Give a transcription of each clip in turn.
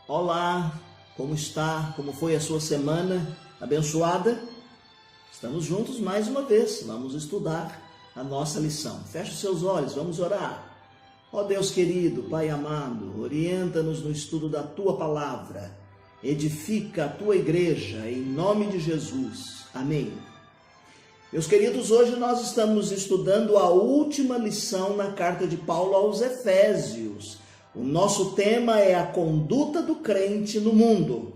Olá, como está? Como foi a sua semana abençoada? Estamos juntos mais uma vez, vamos estudar a nossa lição. Feche os seus olhos, vamos orar. Ó Deus querido, Pai amado, orienta-nos no estudo da Tua Palavra. Edifica a Tua igreja, em nome de Jesus. Amém. Meus queridos, hoje nós estamos estudando a última lição na carta de Paulo aos Efésios. O nosso tema é a conduta do crente no mundo.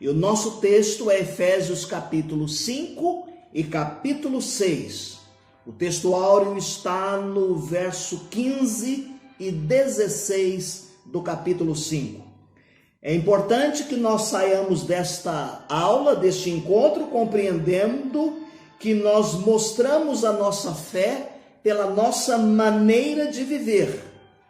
E o nosso texto é Efésios capítulo 5 e capítulo 6. O texto áureo está no verso 15 e 16 do capítulo 5. É importante que nós saiamos desta aula, deste encontro, compreendendo que nós mostramos a nossa fé pela nossa maneira de viver,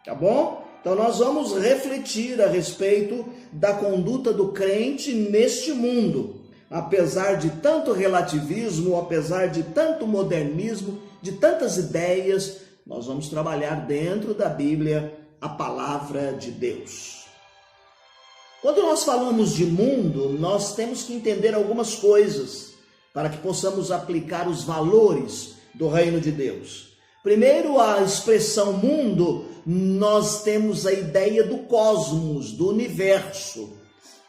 tá bom? Então nós vamos refletir a respeito da conduta do crente neste mundo. Apesar de tanto relativismo, apesar de tanto modernismo, de tantas ideias, nós vamos trabalhar dentro da Bíblia a palavra de Deus. Quando nós falamos de mundo, nós temos que entender algumas coisas para que possamos aplicar os valores do reino de Deus. Primeiro, a expressão mundo, nós temos a ideia do cosmos, do universo,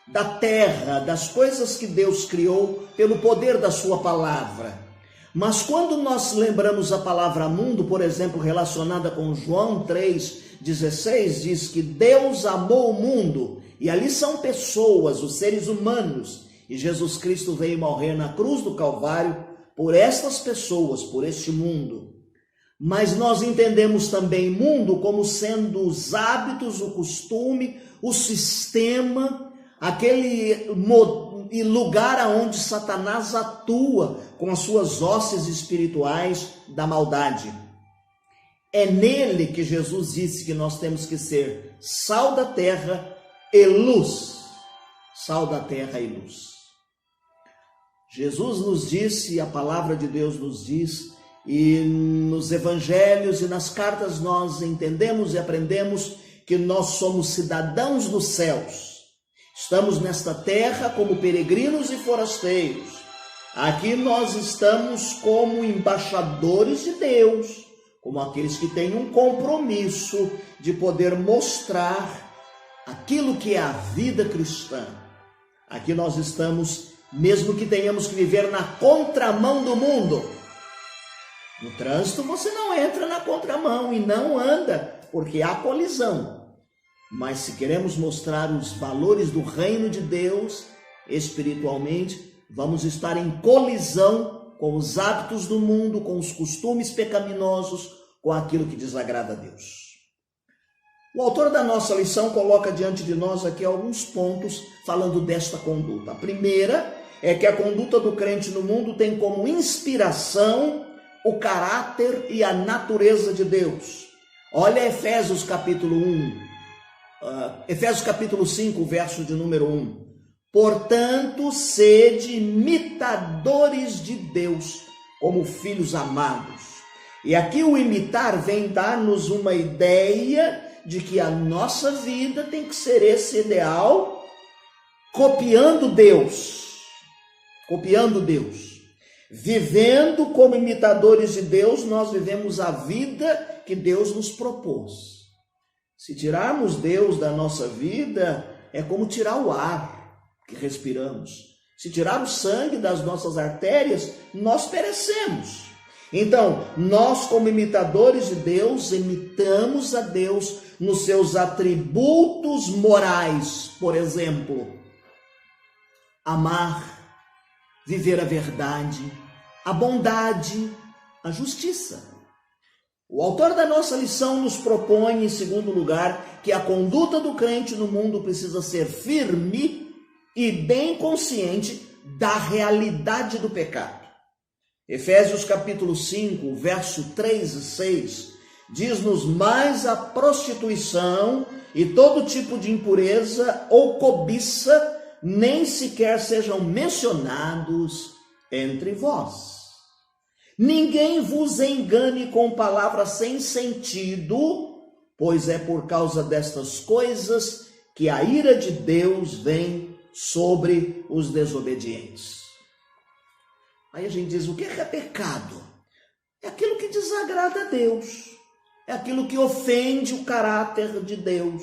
da terra, das coisas que Deus criou pelo poder da sua palavra. Mas quando nós lembramos a palavra mundo, por exemplo, relacionada com João 3,16, diz que Deus amou o mundo, e ali são pessoas, os seres humanos, e Jesus Cristo veio morrer na cruz do Calvário por estas pessoas, por este mundo. Mas nós entendemos também mundo como sendo os hábitos, o costume, o sistema, aquele lugar aonde Satanás atua com as suas hostes espirituais da maldade. É nele que Jesus disse que nós temos que ser sal da terra e luz. Sal da terra e luz. Jesus nos disse, a palavra de Deus nos diz, e nos evangelhos e nas cartas nós entendemos e aprendemos que nós somos cidadãos dos céus. Estamos nesta terra como peregrinos e forasteiros. Aqui nós estamos como embaixadores de Deus, como aqueles que têm um compromisso de poder mostrar aquilo que é a vida cristã. Aqui nós estamos, mesmo que tenhamos que viver na contramão do mundo. No trânsito você não entra na contramão e não anda, porque há colisão. Mas se queremos mostrar os valores do reino de Deus espiritualmente, vamos estar em colisão com os hábitos do mundo, com os costumes pecaminosos, com aquilo que desagrada a Deus. O autor da nossa lição coloca diante de nós aqui alguns pontos falando desta conduta. A primeira é que a conduta do crente no mundo tem como inspiração o caráter e a natureza de Deus. Olha Efésios capítulo 5, verso de número 1. Portanto, sede imitadores de Deus, como filhos amados. E aqui o imitar vem dar-nos uma ideia de que a nossa vida tem que ser esse ideal, copiando Deus. Vivendo como imitadores de Deus, nós vivemos a vida que Deus nos propôs. Se tirarmos Deus da nossa vida, é como tirar o ar que respiramos. Se tirar o sangue das nossas artérias, nós perecemos. Então, nós como imitadores de Deus, imitamos a Deus nos seus atributos morais. Por exemplo, amar, viver a verdade, a bondade, a justiça. O autor da nossa lição nos propõe, em segundo lugar, que a conduta do crente no mundo precisa ser firme e bem consciente da realidade do pecado. Efésios capítulo 5, verso 3 e 6, diz-nos: mas a prostituição e todo tipo de impureza ou cobiça nem sequer sejam mencionados entre vós. Ninguém vos engane com palavras sem sentido, pois é por causa destas coisas que que a ira de Deus vem sobre os desobedientes. Aí a gente diz, o que é pecado? É aquilo que desagrada a Deus, é aquilo que ofende o caráter de Deus,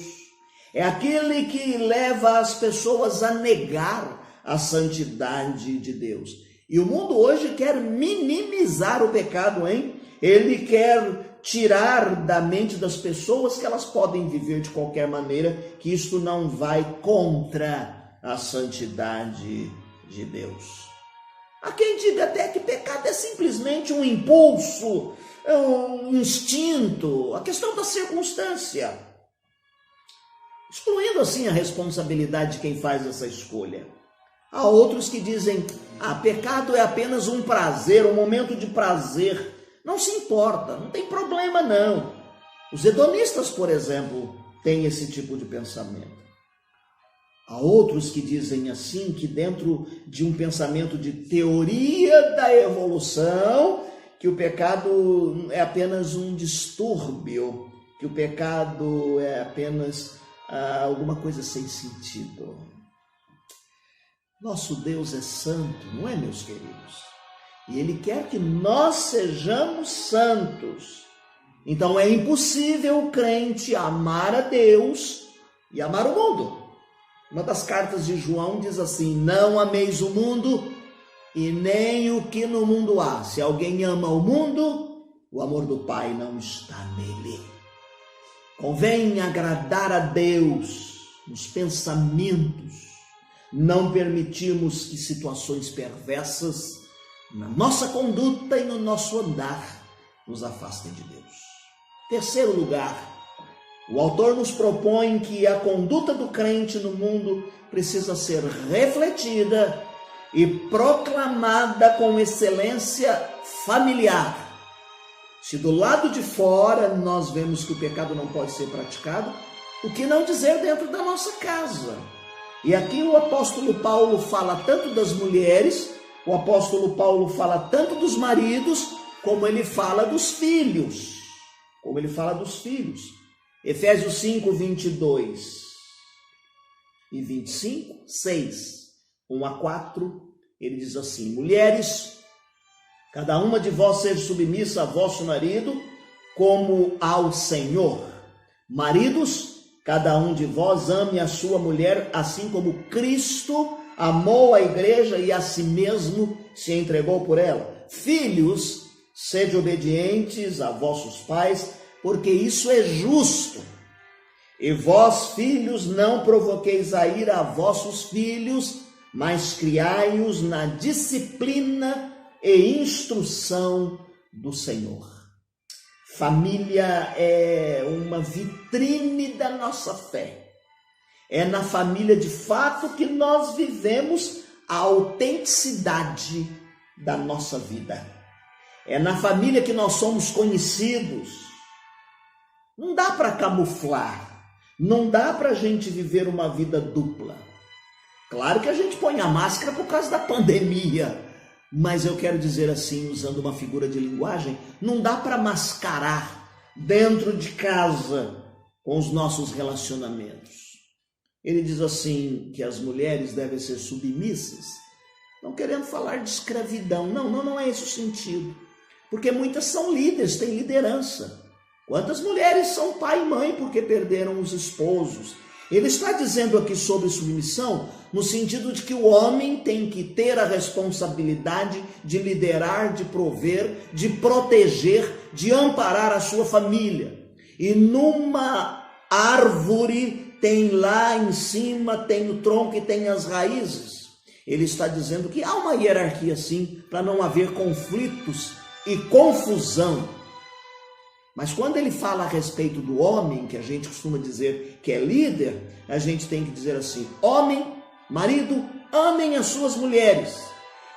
é aquele que leva as pessoas a negar a santidade de Deus. E o mundo hoje quer minimizar o pecado, hein? Ele quer tirar da mente das pessoas que elas podem viver de qualquer maneira, que isto não vai contra a santidade de Deus. Há quem diga até que pecado é simplesmente um impulso, um instinto, a questão da circunstância, excluindo assim a responsabilidade de quem faz essa escolha. Há outros que dizem, pecado é apenas um prazer, um momento de prazer, não se importa, não tem problema não. Os hedonistas, por exemplo, têm esse tipo de pensamento. Há outros que dizem assim, que dentro de um pensamento de teoria da evolução, que o pecado é apenas um distúrbio, que o pecado é apenas alguma coisa sem sentido. Nosso Deus é santo, não é, meus queridos? E Ele quer que nós sejamos santos. Então é impossível o crente amar a Deus e amar o mundo. Uma das cartas de João diz assim, não ameis o mundo e nem o que no mundo há. Se alguém ama o mundo, o amor do Pai não está nele. Convém agradar a Deus nos pensamentos, não permitirmos que situações perversas na nossa conduta e no nosso andar nos afastem de Deus. Terceiro lugar, o autor nos propõe que a conduta do crente no mundo precisa ser refletida e proclamada com excelência familiar. Se do lado de fora nós vemos que o pecado não pode ser praticado, o que não dizer dentro da nossa casa? E aqui o apóstolo Paulo fala tanto das mulheres, o apóstolo Paulo fala tanto dos maridos, como ele fala dos filhos. Efésios 5, 22 e 25, 6, 1 a 4, ele diz assim, mulheres, cada uma de vós seja submissa a vosso marido, como ao Senhor. Maridos, cada um de vós ame a sua mulher, assim como Cristo amou a igreja e a si mesmo se entregou por ela. Filhos, sede obedientes a vossos pais, porque isso é justo. E vós, filhos, não provoqueis a ira a vossos filhos, mas criai-os na disciplina e instrução do Senhor. Família é uma vitrine da nossa fé. É na família, de fato, que nós vivemos a autenticidade da nossa vida. É na família que nós somos conhecidos. Não dá para camuflar. Não dá para a gente viver uma vida dupla. Claro que a gente põe a máscara por causa da pandemia. Mas eu quero dizer assim, usando uma figura de linguagem, não dá para mascarar dentro de casa com os nossos relacionamentos. Ele diz assim que as mulheres devem ser submissas, não querendo falar de escravidão, não é esse o sentido, porque muitas são líderes, têm liderança. Quantas mulheres são pai e mãe porque perderam os esposos? Ele está dizendo aqui sobre submissão no sentido de que o homem tem que ter a responsabilidade de liderar, de prover, de proteger, de amparar a sua família. E numa árvore tem lá em cima, tem o tronco e tem as raízes. Ele está dizendo que há uma hierarquia sim, para não haver conflitos e confusão. Mas quando ele fala a respeito do homem, que a gente costuma dizer que é líder, a gente tem que dizer assim, homem, marido, amem as suas mulheres.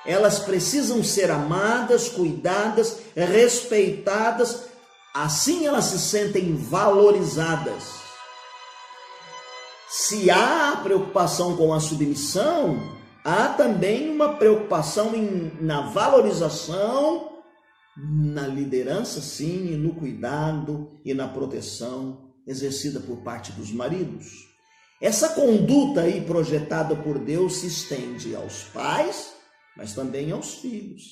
Elas precisam ser amadas, cuidadas, respeitadas, assim elas se sentem valorizadas. Se há preocupação com a submissão, há também uma preocupação na valorização, na liderança, sim, e no cuidado e na proteção exercida por parte dos maridos. Essa conduta aí projetada por Deus se estende aos pais, mas também aos filhos.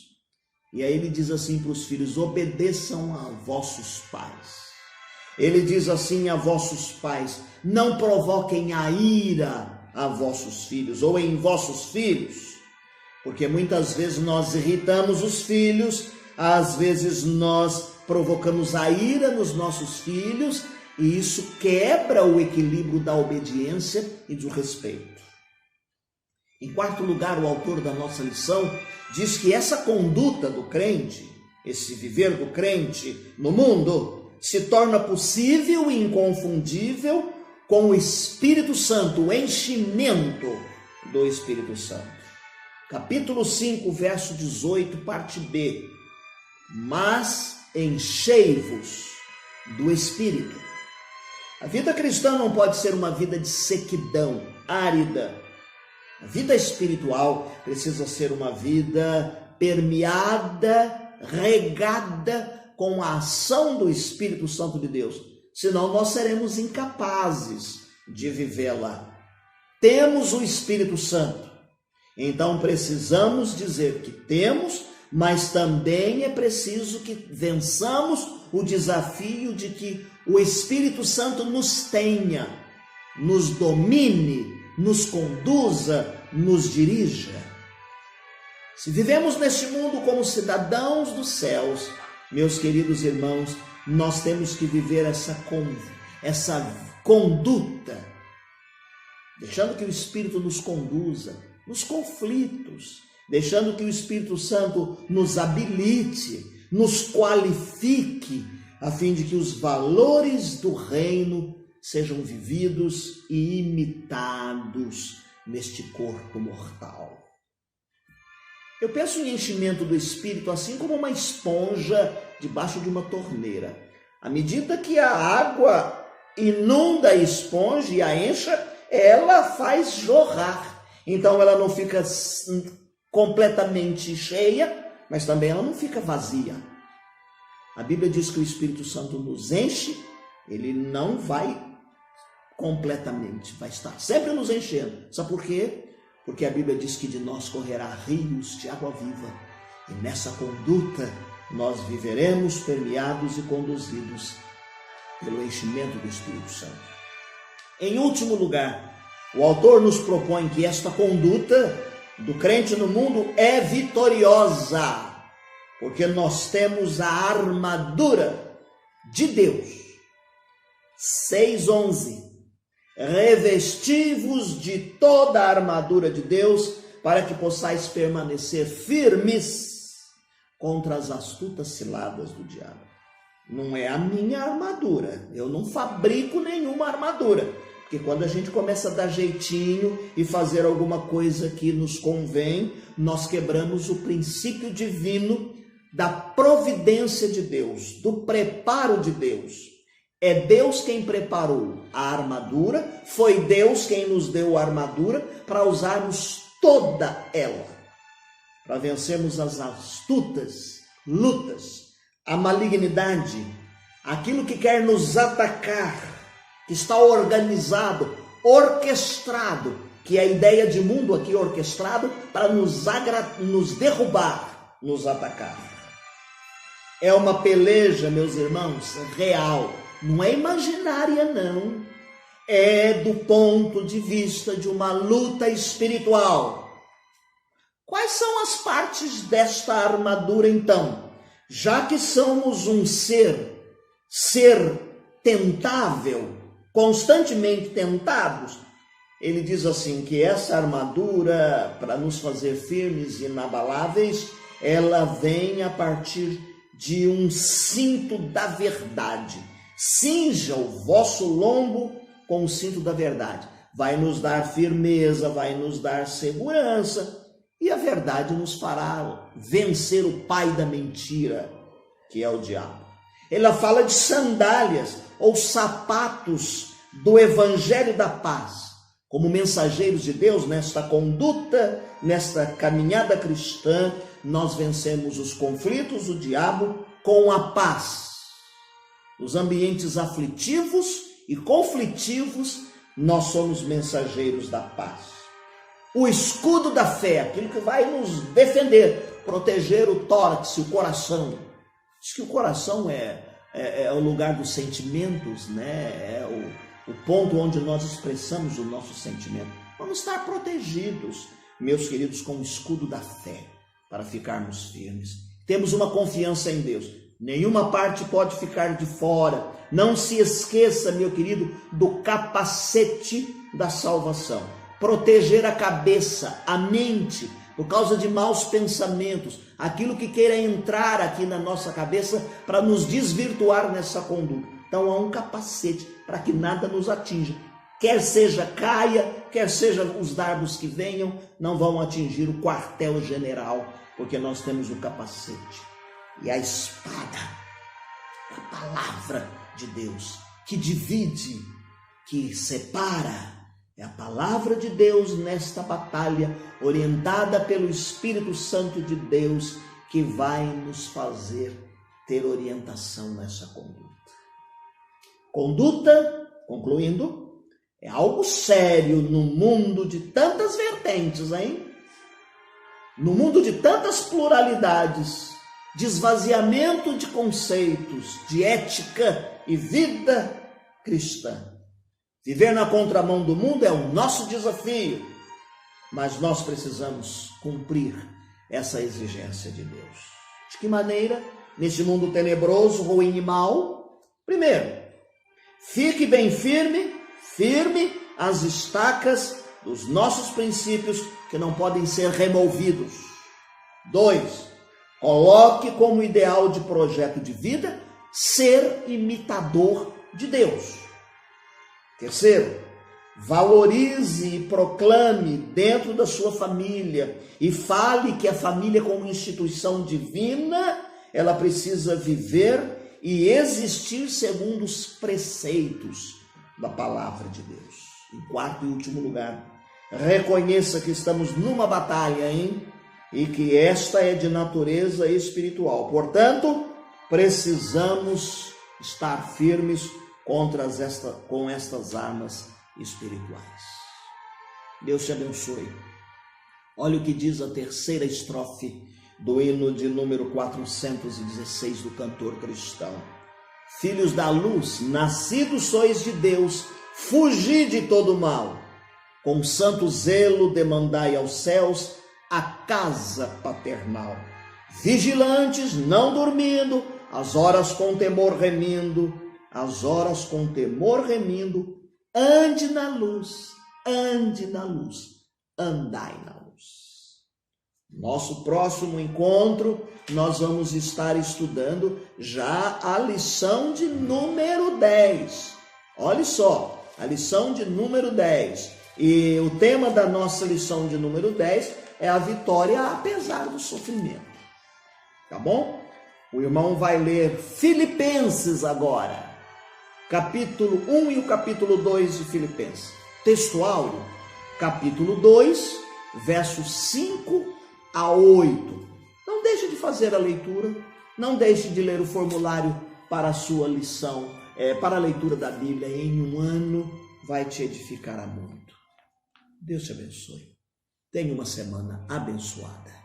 E aí ele diz assim para os filhos: obedeçam a vossos pais. Ele diz assim a vossos pais: não provoquem a ira a vossos filhos ou em vossos filhos, porque muitas vezes nós irritamos os filhos, às vezes nós provocamos a ira nos nossos filhos, e isso quebra o equilíbrio da obediência e do respeito. Em quarto lugar, o autor da nossa lição diz que essa conduta do crente, esse viver do crente no mundo, se torna possível e inconfundível com o Espírito Santo, o enchimento do Espírito Santo. Capítulo 5, verso 18, parte B. Mas enchei-vos do Espírito. A vida cristã não pode ser uma vida de sequidão, árida. A vida espiritual precisa ser uma vida permeada, regada com a ação do Espírito Santo de Deus. Senão nós seremos incapazes de vivê-la. Temos o Espírito Santo. Então precisamos dizer que temos, mas também é preciso que vençamos o desafio de que o Espírito Santo nos tenha, nos domine, nos conduza, nos dirija. Se vivemos neste mundo como cidadãos dos céus, meus queridos irmãos, nós temos que viver essa conduta, deixando que o Espírito nos conduza nos conflitos, deixando que o Espírito Santo nos habilite, nos qualifique, a fim de que os valores do reino sejam vividos e imitados neste corpo mortal. Eu penso em enchimento do Espírito assim como uma esponja debaixo de uma torneira. À medida que a água inunda a esponja e a encha, ela faz jorrar. Então ela não fica completamente cheia, mas também ela não fica vazia. A Bíblia diz que o Espírito Santo nos enche, ele não vai completamente, vai estar sempre nos enchendo. Sabe por quê? Porque a Bíblia diz que de nós correrá rios de água viva. E nessa conduta nós viveremos permeados e conduzidos pelo enchimento do Espírito Santo. Em último lugar, o autor nos propõe que esta conduta do crente no mundo é vitoriosa, porque nós temos a armadura de Deus. 6:11. Revesti-vos de toda a armadura de Deus, para que possais permanecer firmes contra as astutas ciladas do diabo. Não é a minha armadura, eu não fabrico nenhuma armadura, porque quando a gente começa a dar jeitinho e fazer alguma coisa que nos convém, nós quebramos o princípio divino da providência de Deus, do preparo de Deus. É Deus quem preparou a armadura, foi Deus quem nos deu a armadura para usarmos toda ela, para vencermos as astutas lutas, a malignidade, aquilo que quer nos atacar, que está organizado, orquestrado, que é a ideia de mundo aqui orquestrado para nos derrubar, nos atacar. É uma peleja, meus irmãos, real. Não é imaginária, não. É do ponto de vista de uma luta espiritual. Quais são as partes desta armadura, então? Já que somos um ser tentável, constantemente tentados, ele diz assim que essa armadura, para nos fazer firmes e inabaláveis, ela vem a partir de um cinto da verdade. Cinja o vosso lombo com o cinto da verdade. Vai nos dar firmeza, vai nos dar segurança, e a verdade nos fará vencer o pai da mentira, que é o diabo. Ela fala de sandálias ou sapatos do evangelho da paz. Como mensageiros de Deus, nesta conduta, nesta caminhada cristã, nós vencemos os conflitos, o diabo, com a paz. Os ambientes aflitivos e conflitivos, nós somos mensageiros da paz. O escudo da fé, aquilo que vai nos defender, proteger o tórax, o coração. Diz que o coração é o lugar dos sentimentos, né? É o ponto onde nós expressamos o nosso sentimento. Vamos estar protegidos, meus queridos, com o escudo da fé, para ficarmos firmes. Temos uma confiança em Deus. Nenhuma parte pode ficar de fora. Não se esqueça, meu querido, do capacete da salvação. Proteger a cabeça, a mente, por causa de maus pensamentos, aquilo que queira entrar aqui na nossa cabeça para nos desvirtuar nessa conduta. Então há um capacete para que nada nos atinja. Quer seja caia, quer seja os dardos que venham, não vão atingir o quartel-general, porque nós temos o capacete. E a espada, a palavra de Deus, que divide, que separa, é a palavra de Deus nesta batalha, orientada pelo Espírito Santo de Deus, que vai nos fazer ter orientação nessa conduta. Conduta, concluindo, é algo sério no mundo de tantas vertentes, hein? No mundo de tantas pluralidades, de esvaziamento de conceitos, de ética e vida cristã. Viver na contramão do mundo é o nosso desafio, mas nós precisamos cumprir essa exigência de Deus. De que maneira? Nesse mundo tenebroso, ruim e mau. Primeiro, fique bem firme às estacas dos nossos princípios que não podem ser removidos. 2, coloque como ideal de projeto de vida ser imitador de Deus. 3, valorize e proclame dentro da sua família e fale que a família como instituição divina, ela precisa viver e existir segundo os preceitos da palavra de Deus. Em 4 e último lugar, reconheça que estamos numa batalha, hein? E que esta é de natureza espiritual. Portanto, precisamos estar firmes com estas armas espirituais. Deus te abençoe. Olha o que diz a 3ª estrofe do hino de número 416 do cantor cristão. Filhos da luz, nascidos sois de Deus, fugi de todo mal. Com santo zelo demandai aos céus a casa paternal. Vigilantes, não dormindo, as horas com temor remindo, ande na luz, andai na luz. Nosso próximo encontro, nós vamos estar estudando já a lição de número 10. Olha só, a lição de número 10. E o tema da nossa lição de número 10 é a vitória apesar do sofrimento. Tá bom? O irmão vai ler Filipenses agora. Capítulo 1 e o capítulo 2 de Filipenses. Textual, capítulo 2, versos 5 a 8. Não deixe de fazer a leitura, não deixe de ler o formulário para a sua lição, para a leitura da Bíblia. Em um ano vai te edificar muito. Deus te abençoe. Tenha uma semana abençoada.